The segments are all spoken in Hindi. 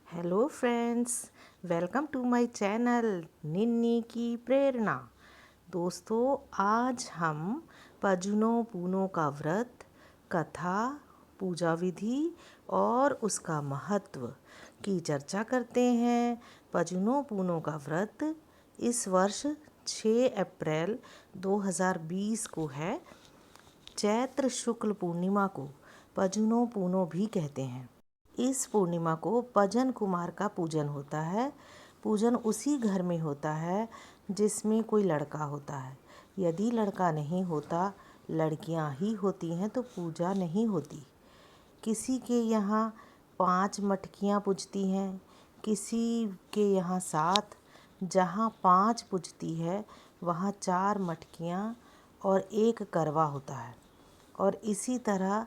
Hello friends, welcome to my channel Ninni की प्रेरणा। दोस्तों, आज हम पजनो पूनो का व्रत, कथा, पूजा विधि और उसका महत्व की चर्चा करते हैं। पजनो पूनो का व्रत इस वर्ष 6 अप्रैल 2020 को है। चैत्र शुक्ल पूर्णिमा को पजनो पूनो भी कहते हैं। इस पूर्णिमा को पजन कुमार का पूजन होता है। पूजन उसी घर में होता है जिसमें कोई लड़का होता है। यदि लड़का नहीं होता, लड़कियां ही होती हैं तो पूजा नहीं होती। किसी के यहाँ 5 मटकियाँ पूजती हैं, किसी के यहाँ 7। जहाँ 5 पूजती है वहाँ 4 मटकियाँ और 1 करवा होता है। और इसी तरह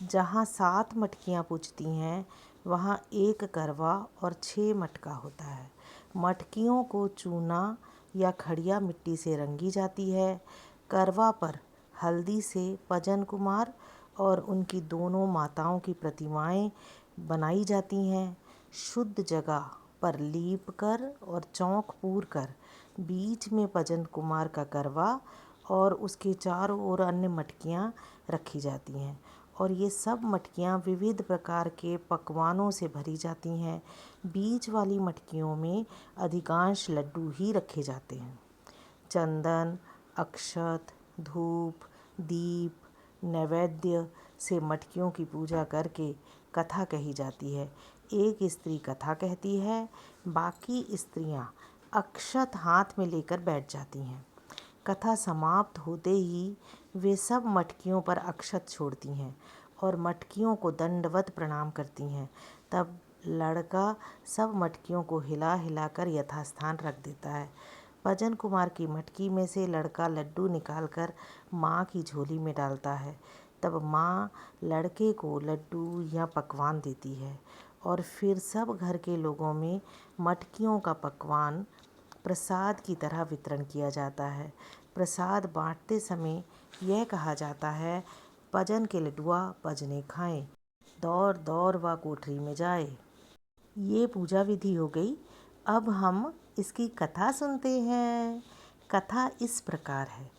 जहाँ 7 मटकियाँ पूजती हैं वहाँ 1 करवा और 6 मटका होता है। मटकियों को चूना या खड़िया मिट्टी से रंगी जाती है। करवा पर हल्दी से पजन कुमार और उनकी दोनों माताओं की प्रतिमाएं बनाई जाती हैं। शुद्ध जगह पर लीप कर और चौक पूर कर बीच में पजन कुमार का करवा और उसके चारों ओर अन्य मटकियाँ रखी जाती हैं। और ये सब मटकियाँ विविध प्रकार के पकवानों से भरी जाती हैं। बीच वाली मटकियों में अधिकांश लड्डू ही रखे जाते हैं। चंदन, अक्षत, धूप, दीप, नैवेद्य से मटकियों की पूजा करके कथा कही जाती है। एक स्त्री कथा कहती है, बाकी स्त्रियां अक्षत हाथ में लेकर बैठ जाती हैं। कथा समाप्त होते ही वे सब मटकियों पर अक्षत छोड़ती हैं और मटकियों को दंडवत प्रणाम करती हैं। तब लड़का सब मटकियों को हिला हिला कर यथास्थान रख देता है। पजन कुमार की मटकी में से लड़का लड्डू निकालकर माँ की झोली में डालता है। तब माँ लड़के को लड्डू या पकवान देती है और फिर सब घर के लोगों में मटकियों का पकवान प्रसाद की तरह वितरण किया जाता है। प्रसाद बांटते समय यह कहा जाता है, पजन के लड्डुआ पजने खाएं, दौर दौर व कोठरी में जाए। ये पूजा विधि हो गई। अब हम इसकी कथा सुनते हैं। कथा इस प्रकार है।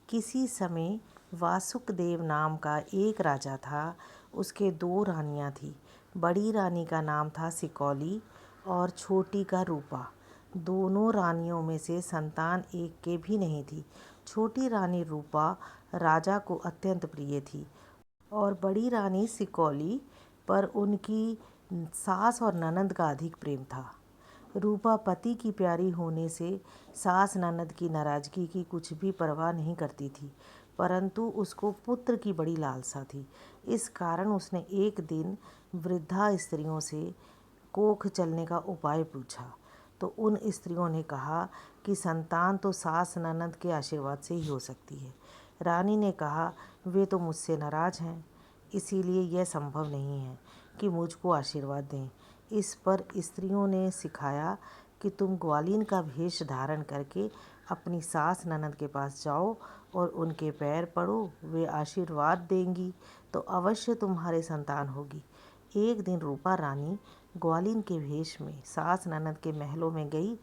किसी समय वासुकदेव नाम का एक राजा था। उसके 2 रानियां थीं। बड़ी रानी का नाम था सिकौली और छोटी का रूपा। दोनों रानियों में से संतान एक के भी नहीं थी। छोटी रानी रूपा राजा को अत्यंत प्रिय थी और बड़ी रानी सिकौली पर उनकी सास और ननद का अधिक प्रेम था। रूपा पति की प्यारी होने से सास ननद की नाराज़गी की कुछ भी परवाह नहीं करती थी, परंतु उसको पुत्र की बड़ी लालसा थी। इस कारण उसने एक दिन वृद्धा स्त्रियों से कोख चलने का उपाय पूछा। तो उन स्त्रियों ने कहा कि संतान तो सास ननद के आशीर्वाद से ही हो सकती है। रानी ने कहा, वे तो मुझसे नाराज़ हैं, इसीलिए यह संभव नहीं है कि मुझको आशीर्वाद दें। इस पर स्त्रियों ने सिखाया कि तुम ग्वालिन का वेश धारण करके अपनी सास ननद के पास जाओ और उनके पैर पड़ो, वे आशीर्वाद देंगी तो अवश्य तुम्हारे संतान होगी। एक दिन रूपा रानी ग्वालिन के वेश में सास ननद के महलों में गई।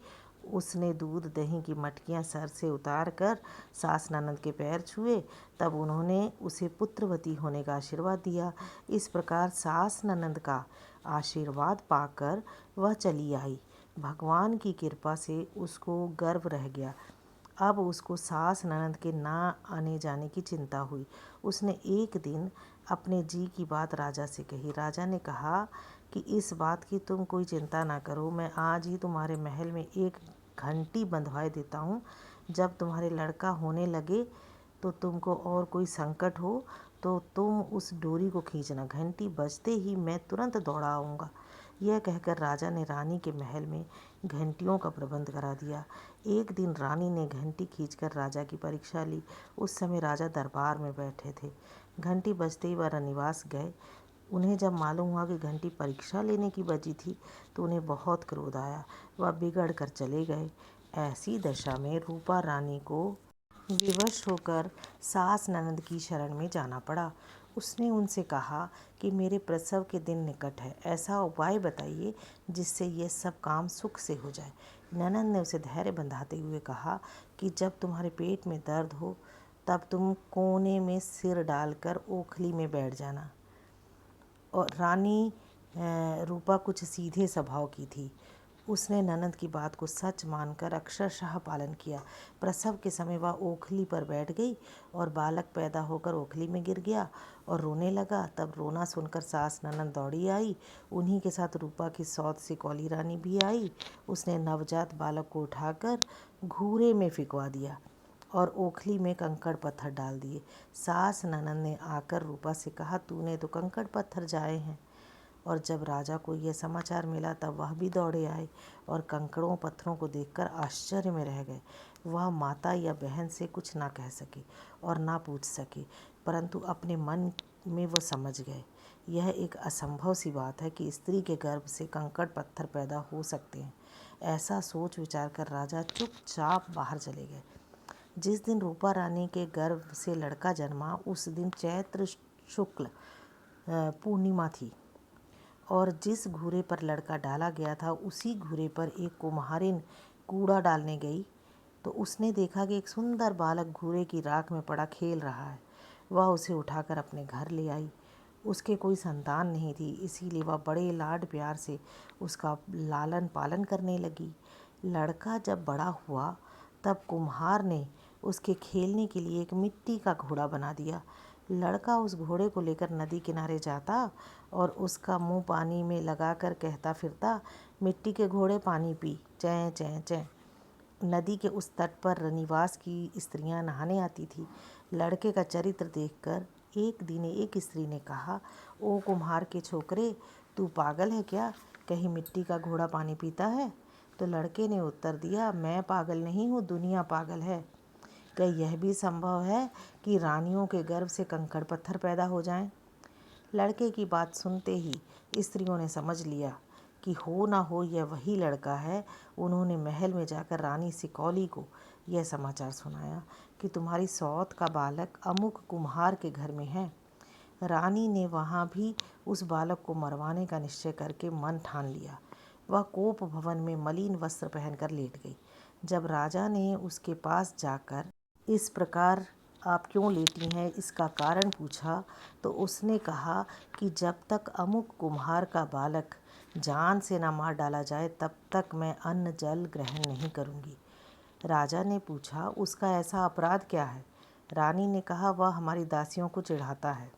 उसने दूध दही की मटकियां सर से उतार कर सास ननद के पैर छुए। तब उन्होंने उसे पुत्रवती होने का आशीर्वाद दिया। इस प्रकार सास ननद का आशीर्वाद पाकर वह चली आई। भगवान की कृपा से उसको गर्व रह गया। अब उसको सास ननद के ना आने जाने की चिंता हुई। उसने एक दिन अपने जी की बात राजा से कही। राजा ने कहा कि इस बात की तुम कोई चिंता ना करो, मैं आज ही तुम्हारे महल में एक घंटी बंधवाए देता हूँ। जब तुम्हारे लड़का होने लगे तो तुमको और कोई संकट हो तो तुम उस डोरी को खींचना, घंटी बजते ही मैं तुरंत दौड़ा आऊँगा। यह कहकर राजा ने रानी के महल में घंटियों का प्रबंध करा दिया। एक दिन रानी ने घंटी खींचकर राजा की परीक्षा ली। उस समय राजा दरबार में बैठे थे। घंटी बजते ही वह रनिवास गए। उन्हें जब मालूम हुआ कि घंटी परीक्षा लेने की बजी थी तो उन्हें बहुत क्रोध आया। वह बिगड़ कर चले गए। ऐसी दशा में रूपा रानी को विवश होकर सास ननद की शरण में जाना पड़ा। उसने उनसे कहा कि मेरे प्रसव के दिन निकट है, ऐसा उपाय बताइए जिससे ये सब काम सुख से हो जाए। ननद ने उसे धैर्य बंधाते हुए कहा कि जब तुम्हारे पेट में दर्द हो तब तुम कोने में सिर डालकर ओखली में बैठ जाना। और रानी रूपा कुछ सीधे स्वभाव की थी। उसने ननद की बात को सच मानकर अक्षरशः पालन किया। प्रसव के समय वह ओखली पर बैठ गई और बालक पैदा होकर ओखली में गिर गया और रोने लगा। तब रोना सुनकर सास ननद दौड़ी आई। उन्हीं के साथ रूपा की सौत सिकौली रानी भी आई। उसने नवजात बालक को उठाकर घूरे में फिकवा दिया और ओखली में कंकड़ पत्थर डाल दिए। सास ननद ने आकर रूपा से कहा, तूने तो कंकड़ पत्थर जाए हैं। और जब राजा को यह समाचार मिला तब वह भी दौड़े आए और कंकड़ों पत्थरों को देखकर आश्चर्य में रह गए। वह माता या बहन से कुछ ना कह सके और ना पूछ सके, परंतु अपने मन में वो समझ गए यह एक असंभव सी बात है कि स्त्री के गर्भ से कंकड़ पत्थर पैदा हो सकते हैं। ऐसा सोच विचार कर राजा चुपचाप बाहर चले गए। जिस दिन रूपा रानी के गर्भ से लड़का जन्मा उस दिन चैत्र शुक्ल पूर्णिमा थी और जिस घूरे पर लड़का डाला गया था उसी घूरे पर एक कुम्हारिन कूड़ा डालने गई तो उसने देखा कि एक सुंदर बालक घूरे की राख में पड़ा खेल रहा है। वह उसे उठाकर अपने घर ले आई। उसके कोई संतान नहीं थी, इसीलिए वह बड़े लाड प्यार से उसका लालन पालन करने लगी। लड़का जब बड़ा हुआ तब कुम्हार ने उसके खेलने के लिए एक मिट्टी का घोड़ा बना दिया। लड़का उस घोड़े को लेकर नदी किनारे जाता और उसका मुंह पानी में लगाकर कहता फिरता, मिट्टी के घोड़े पानी पी, चैं चैं चैं। नदी के उस तट पर रनिवास की स्त्रियां नहाने आती थी। लड़के का चरित्र देखकर एक दिन एक स्त्री ने कहा, ओ कुम्हार के छोकरे, तू पागल है क्या? कहीं मिट्टी का घोड़ा पानी पीता है? तो लड़के ने उत्तर दिया, मैं पागल नहीं हूँ, दुनिया पागल है। क्या यह भी संभव है कि रानियों के गर्भ से कंकड़ पत्थर पैदा हो जाएं? लड़के की बात सुनते ही स्त्रियों ने समझ लिया कि हो ना हो यह वही लड़का है। उन्होंने महल में जाकर रानी सिकौली को यह समाचार सुनाया कि तुम्हारी सौत का बालक अमुक कुम्हार के घर में है। रानी ने वहाँ भी उस बालक को मरवाने का निश्चय करके मन ठान लिया। वह कोप भवन में मलिन वस्त्र पहनकर लेट गई। जब राजा ने उसके पास जाकर इस प्रकार आप क्यों लेटी हैं इसका कारण पूछा तो उसने कहा कि जब तक अमुक कुम्हार का बालक जान से न मार डाला जाए तब तक मैं अन्न जल ग्रहण नहीं करूँगी। राजा ने पूछा, उसका ऐसा अपराध क्या है? रानी ने कहा, वह हमारी दासियों को चिढ़ाता है।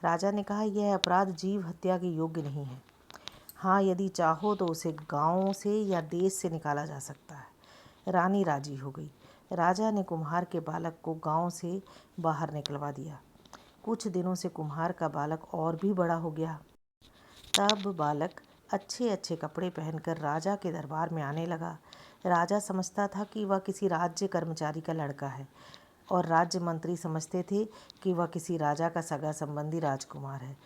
राजा ने कहा, यह अपराध जीव हत्या के योग्य नहीं है। हाँ, यदि चाहो तो उसे गांव से या देश से निकाला जा सकता है। रानी राजी हो गई। राजा ने कुम्हार के बालक को गांव से बाहर निकलवा दिया। कुछ दिनों से कुम्हार का बालक और भी बड़ा हो गया। तब बालक अच्छे अच्छे कपड़े पहनकर राजा के दरबार में आने लगा। राजा समझता था कि वह किसी राज्य कर्मचारी का लड़का है और राज्य मंत्री समझते थे कि वह किसी राजा का सगा संबंधी राजकुमार है।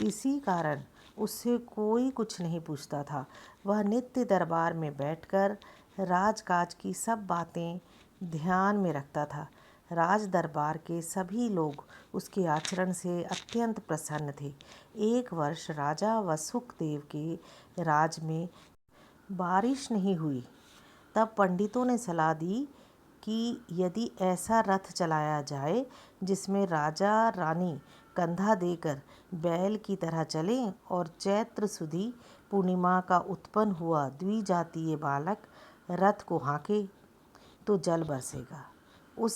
इसी कारण उससे कोई कुछ नहीं पूछता था। वह नित्य दरबार में बैठकर राजकाज की सब बातें ध्यान में रखता था। राज दरबार के सभी लोग उसके आचरण से अत्यंत प्रसन्न थे। एक वर्ष राजा व सुखदेव के राज में बारिश नहीं हुई। तब पंडितों ने सलाह दी कि यदि ऐसा रथ चलाया जाए जिसमें राजा रानी कंधा देकर बैल की तरह चलें और चैत्र सुदी पूर्णिमा का उत्पन्न हुआ द्विजातीय बालक रथ को हाँके तो जल बरसेगा। उस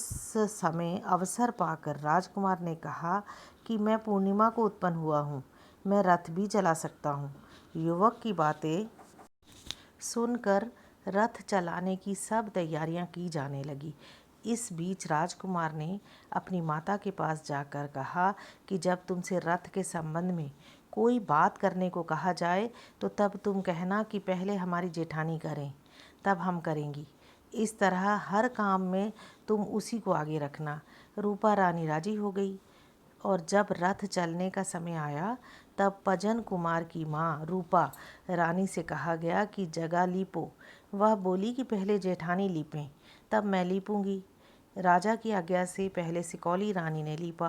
समय अवसर पाकर राजकुमार ने कहा कि मैं पूर्णिमा को उत्पन्न हुआ हूँ, मैं रथ भी चला सकता हूँ। युवक की बातें सुनकर रथ चलाने की सब तैयारियां की जाने लगी। इस बीच राजकुमार ने अपनी माता के पास जाकर कहा कि जब तुमसे रथ के संबंध में कोई बात करने को कहा जाए तो तब तुम कहना कि पहले हमारी जेठानी करें, तब हम करेंगी। इस तरह हर काम में तुम उसी को आगे रखना। रूपा रानी राजी हो गई और जब रथ चलने का समय आया तब पजन कुमार की माँ रूपा रानी से कहा गया कि जगह लीपो। वह बोली कि पहले जेठानी लीपें, तब मैं लीपूंगी। राजा की आज्ञा से पहले सिकौली रानी ने लीपा,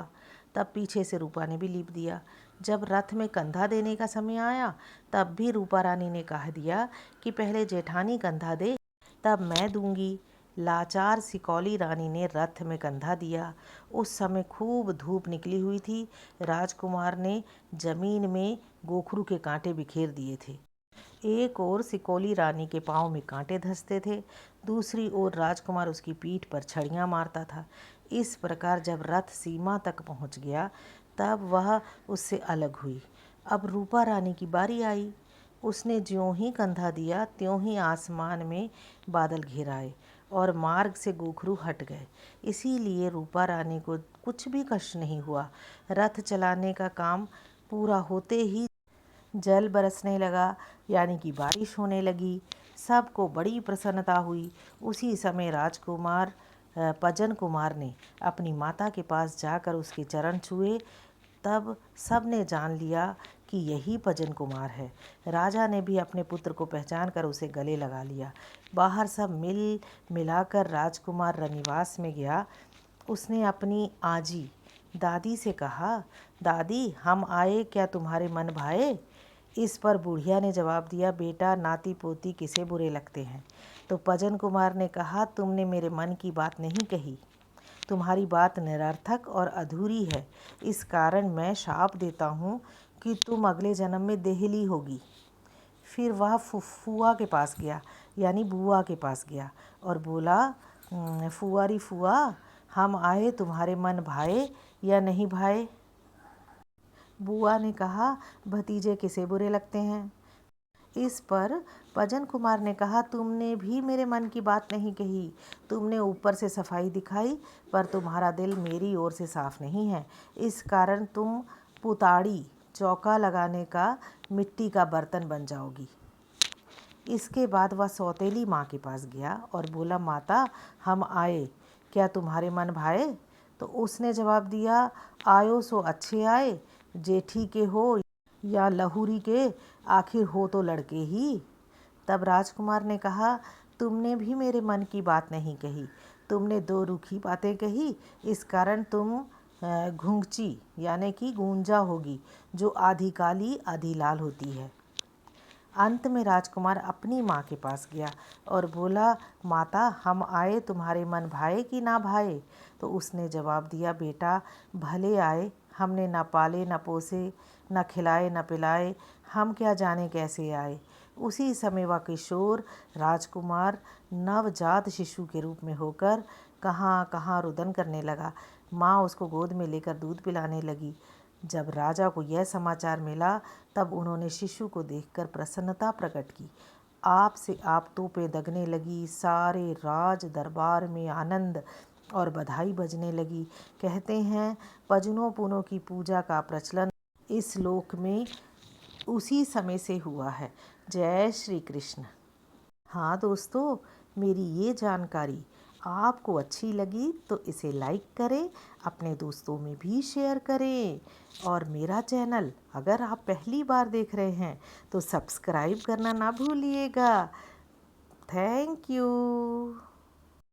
तब पीछे से रूपा ने भी लीप दिया। जब रथ में कंधा देने का समय आया तब भी रूपा रानी ने कह दिया कि पहले जेठानी कंधा दे तब मैं दूंगी। लाचार सिकौली रानी ने रथ में कंधा दिया। उस समय खूब धूप निकली हुई थी। राजकुमार ने जमीन में गोखरू के कांटे बिखेर दिए थे। एक ओर सिकौली रानी के पाँव में कांटे धंसते थे, दूसरी ओर राजकुमार उसकी पीठ पर छड़ियाँ मारता था। इस प्रकार जब रथ सीमा तक पहुंच गया तब वह उससे अलग हुई। अब रूपा रानी की बारी आई। उसने ज्यों ही कंधा दिया त्यों ही आसमान में बादल घिर आए और मार्ग से गोखरू हट गए। इसीलिए रूपा रानी को कुछ भी कष्ट नहीं हुआ। रथ चलाने का काम पूरा होते ही जल बरसने लगा, यानी कि बारिश होने लगी। सबको बड़ी प्रसन्नता हुई। उसी समय राजकुमार पजन कुमार ने अपनी माता के पास जाकर उसके चरण छुए। तब सब ने जान लिया कि यही पजन कुमार है। राजा ने भी अपने पुत्र को पहचान कर उसे गले लगा लिया। बाहर सब मिल मिलाकर राजकुमार रनिवास में गया। उसने अपनी आजी दादी से कहा, दादी हम आए, क्या तुम्हारे मन भाए? इस पर बुढ़िया ने जवाब दिया, बेटा नाती पोती किसे बुरे लगते हैं। तो पजन कुमार ने कहा, तुमने मेरे मन की बात नहीं कही। तुम्हारी बात निरर्थक और अधूरी है। इस कारण मैं शाप देता हूँ कि तुम अगले जन्म में देहली होगी। फिर वह फुआ के पास गया, यानी बुआ के पास गया और बोला, फुआरी फुआ हम आए, तुम्हारे मन भाए या नहीं भाए? बुआ ने कहा, भतीजे किसे बुरे लगते हैं? इस पर पजन कुमार ने कहा, तुमने भी मेरे मन की बात नहीं कही। तुमने ऊपर से सफाई दिखाई पर तुम्हारा दिल मेरी ओर से साफ नहीं है। इस कारण तुम पुताड़ी चौका लगाने का मिट्टी का बर्तन बन जाओगी। इसके बाद वह सौतेली माँ के पास गया और बोला, माता हम आए, क्या तुम्हारे मन भाए? तो उसने जवाब दिया, आयो सो अच्छे आए, जेठी के हो या लहुरी के, आखिर हो तो लड़के ही। तब राजकुमार ने कहा, तुमने भी मेरे मन की बात नहीं कही। तुमने दो रूखी बातें कही, इस कारण तुम घुंघची यानी कि गूंजा होगी, जो आधी काली आधी लाल होती है। अंत में राजकुमार अपनी माँ के पास गया और बोला, माता हम आए, तुम्हारे मन भाए कि ना भाए? तो उसने जवाब दिया, बेटा भले आए, हमने ना पाले न पोसे, न खिलाए न पिलाए, हम क्या जाने कैसे आए। उसी समय वह किशोर राजकुमार नवजात शिशु के रूप में होकर कहाँ कहाँ रुदन करने लगा। माँ उसको गोद में लेकर दूध पिलाने लगी। जब राजा को यह समाचार मिला तब उन्होंने शिशु को देखकर प्रसन्नता प्रकट की। आप से आप तोपें दगने लगी। सारे राज दरबार में आनंद और बधाई बजने लगी। कहते हैं पजनों पुनों की पूजा का प्रचलन इस लोक में उसी समय से हुआ है। जय श्री कृष्ण। हाँ दोस्तों, मेरी ये जानकारी आपको अच्छी लगी तो इसे लाइक करें, अपने दोस्तों में भी शेयर करें और मेरा चैनल अगर आप पहली बार देख रहे हैं तो सब्सक्राइब करना ना भूलिएगा। Thank you.